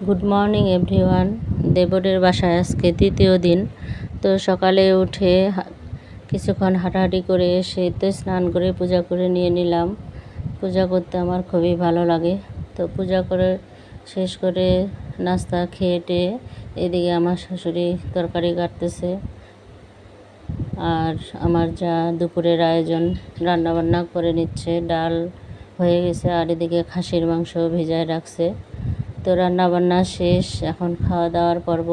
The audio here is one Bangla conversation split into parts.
Good morning everyone. দেবরের বাসায় আজকে তৃতীয় দিন। তো সকালে উঠে কিছুক্ষণ হাঁটাহাঁটি করে এসে তো স্নান করে পূজা করে নিয়ে নিলাম। পূজা করতে আমার খুবই ভালো লাগে। তো পূজা করে শেষ করে নাস্তা খেয়ে টেয়ে এদিকে আমার শাশুড়ি তরকারি কাটতেছে, আর আমার যা দুপুরের আয়োজন রান্নাবান্না করে নিচ্ছে। ডাল হয়ে গেছে আর এদিকে খাসির মাংস ভেজায় রাখছে। তো রান্নাবান্না শেষ, এখন খাওয়া দাওয়ার পর্ব।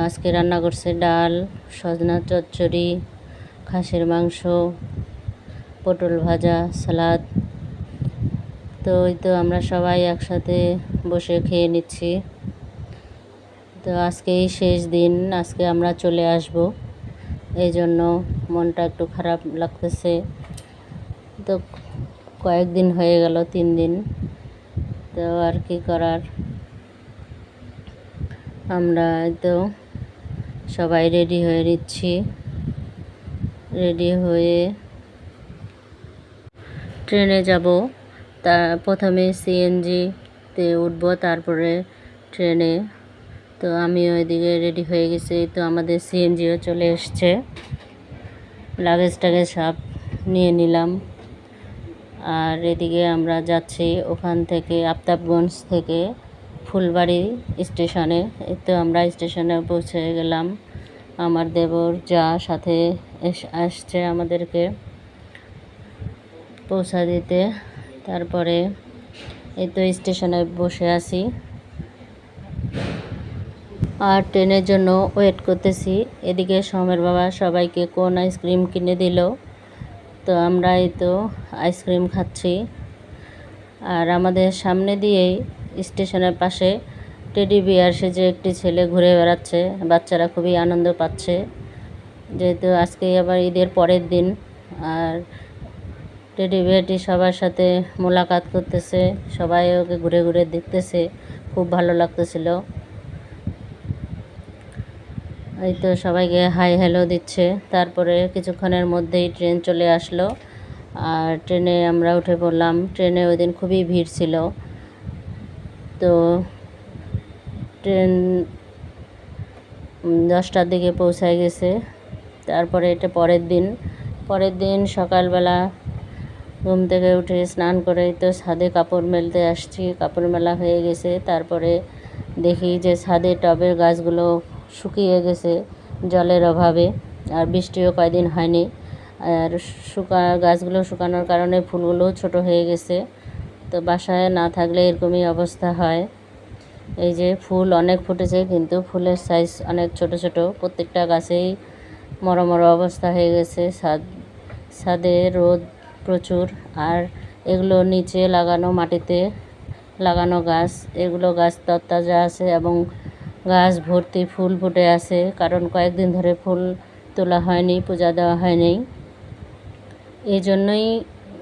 আজকে রান্না করছে ডাল, সজনা চচ্চড়ি, খাসির মাংস, পটল ভাজা, সালাদ। তো ওই তো আমরা সবাই একসাথে বসে খেয়ে নিচ্ছি। তো আজকেই শেষ দিন, আজকে আমরা চলে আসব, এই জন্য মনটা একটু খারাপ লাগতেছে। তো কয়েকদিন হয়ে গেল, 3 দিন। তো আর কি করার, আমরা তো সবাই রেডি হয়ে নিচ্ছি। রেডি হয়ে ট্রেনে যাব। তা প্রথমে সিএনজিতে উঠবো, তারপরে ট্রেনে। তো আমিও এদিকে রেডি হয়ে গেছি। তো আমাদের সিএনজিও চলে এসছে, লাগেজ টাগেজ সব নিয়ে নিলাম। আর এদিকে আমরা যাচ্ছি ওখান থেকে, আফতাবগঞ্জ থেকে ফুলবাড়ি স্টেশনে। তো আমরা স্টেশনে পৌঁছে গেলাম। আমার দেবর যা সাথে আসছে আমাদেরকে পৌঁছা দিতে। তারপরে এই তো স্টেশনে বসে আছি আর ট্রেনের জন্য ওয়েট করতেছি। এদিকে সমের বাবা সবাইকে কোন আইসক্রিম কিনে দিল। তো আমরা এই তো আইসক্রিম খাচ্ছি। আর আমাদের সামনে দিয়েই স্টেশনের পাশে টেডি বিয়ার সেজে একটি ছেলে ঘুরে বেড়াচ্ছে। বাচ্চারা খুবই আনন্দ পাচ্ছে, যেহেতু আজকে আবার ঈদের পরের দিন। আর টেডি বিয়ারটি সবার সাথে মোলাকাত করতেছে, সবাই ওকে ঘুরে ঘুরে দেখতেছে, খুব ভালো লাগতেছিল। এই তো সবাইকে হাই হ্যালো দিচ্ছে। তারপরে কিছুক্ষণের মধ্যেই ট্রেন চলে আসলো আর ট্রেনে আমরা উঠে পড়লাম। ট্রেনে ওই দিন খুবই ভিড় ছিল। তো ট্রেন 10টার দিকে পৌঁছায় গেছে। তারপরে এটা পরের দিন সকালবেলা ঘুম থেকে উঠে স্নান করে তো ছাদে কাপড় মেলতে আসছি। কাপড় মেলা হয়ে গেছে। তারপরে দেখি যে ছাদে টবের গাছগুলো শুকিয়ে গেছে জলের অভাবে, আর বৃষ্টিও কয়দিন হয়নি। আর গাছগুলো শুকানোর কারণে ফুলগুলোও ছোট হয়ে গেছে। তো বাসায় না থাকলে এরকমই অবস্থা হয়। এই যে ফুল অনেক ফুটেছে, কিন্তু ফুলের সাইজ অনেক ছোট ছোট, প্রত্যেকটা গাছেই মরো অবস্থা হয়ে গেছে। ছাদে রোদ প্রচুর, আর এগুলো নিচে লাগানো, মাটিতে লাগানো গাছ। এগুলো গাছ তরতাজা আছে এবং গাছ ভর্তি ফুল ফুটে আছে, কারণ কয়েকদিন ধরে ফুল তোলা হয়নি, পূজা দেওয়া হয়নি। এই জন্যই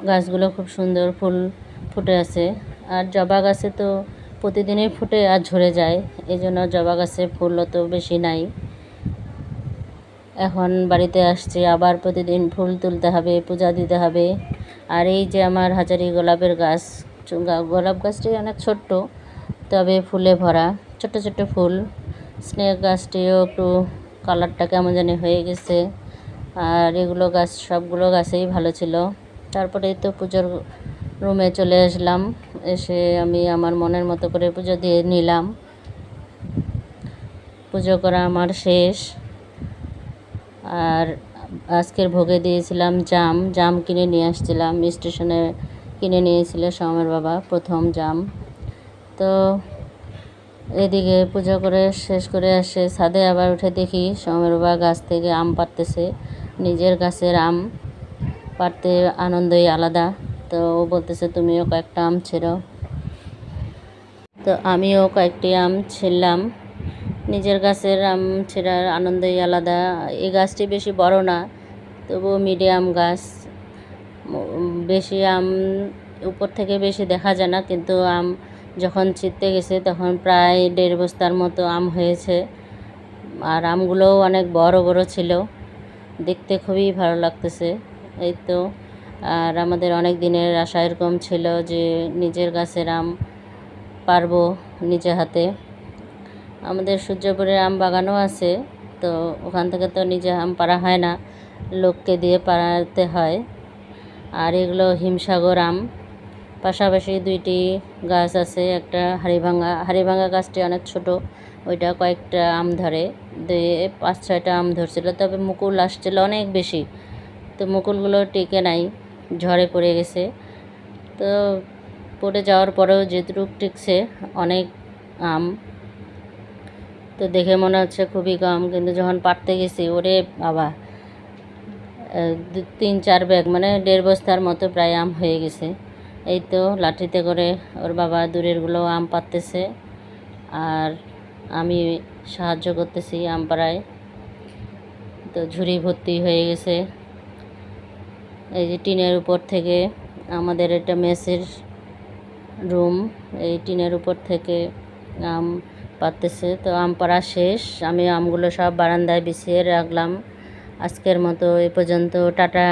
গাছগুলো খুব সুন্দর ফুল ফুটে আছে। আর জবা গাছে তো প্রতিদিনই ফুটে আর ঝরে যায়, এই জন্য জবা গাছে ফুল তো বেশি নাই। এখন বাড়িতে আসছি, আবার প্রতিদিন ফুল তুলতে হবে, পূজা দিতে হবে। আর এই যে আমার হাজারি গোলাপের গাছ, গোলাপ গাছটি অনেক ছোট্ট, তবে ফুলে ভরা, ছোট ছোট ফুল। স্নেক গাছটিও একটু কালারটা কেমন জানি হয়ে গেছে। আর এগুলো গাছ, সবগুলো গাছেই ভালো ছিল। তারপরে তো পুজোর রুমে চলে আসলাম। এসে আমি আমার মনের মতো করে পুজো দিয়ে নিলাম। পুজো করা আমার শেষ। আর আজকের ভোগে দিয়েছিলাম জাম কিনে নিয়ে আসছিলাম, স্টেশনে কিনে নিয়েছিল সমের বাবা প্রথম জাম। তো এদিকে পুজো করে শেষ করে আসে ছাদে আবার উঠে দেখি সমের বাবা গাছ থেকে আম পাড়তেছে। নিজের গাছের আম পাড়তে আনন্দই আলাদা। তো ও বলতেছে তুমিও কয়েকটা আম ছেড়ো। তো আমিও কয়েকটি আম ছিললাম। নিজের গাছের আম ছেঁড়ার আনন্দই আলাদা। এই গাছটি বেশি বড় না, তবুও মিডিয়াম গাছ। বেশি আম উপর থেকে বেশি দেখা যায় না, কিন্তু আম যখন ছিঁড়তে গেছে তখন প্রায় 1.5 বস্তার মতো আম হয়েছে। আর আমগুলোও অনেক বড় বড় ছিল, দেখতে খুবই ভালো লাগতেছে। এই তো, আর আমাদের অনেক দিনের আশা এরকম ছিল যে নিজের গাছের আম পারবো নিজে হাতে। আমাদের সূর্যপুরে আম বাগানও আছে, তো ওখান থেকে তো নিজে আম পাড়া হয় না, লোককে দিয়ে পাড়াতে হয়। আর এগুলো হিমসাগর আম। পাশাপাশি দুইটি গাছ আছে, একটা হাড়িভাঙা গাছটি অনেক ছোট, ওইটা কয়েকটা আম ধরে, 5-6টা আম ধরছিল, তবে মুকুল আসছিল অনেক বেশি, তো মুকুলগুলো টিকে নাই, ঝড়ে পড়ে গেছে। তো পড়ে যাওয়ার পরেও যেটুকু টিকছে অনেক আম, তো দেখে মনে হচ্ছে খুবই কম, কিন্তু যখন পাড়তে গেছি ওরে বাবা, 3-4 ব্যাগ মানে 1.5 বস্তার মতো প্রায় আম হয়ে গেছে। এই তো লাঠিতে করে ওর বাবা দূরেরগুলো আম পাড়তেছে, আর আমি সাহায্য করতেছি আম পাড়ায়। তো ঝুড়ি ভর্তি হয়ে গেছে। এই যে টিনের উপর থেকে, আমাদের এটা মেসের রুম, এই টিনের উপর থেকে আম পাড়তেছে। তো আম পাড়া শেষ, আমি আমগুলো সব বারান্দায় বিছিয়ে রাখলাম। আজকের মতো এ পর্যন্ত, টাটা।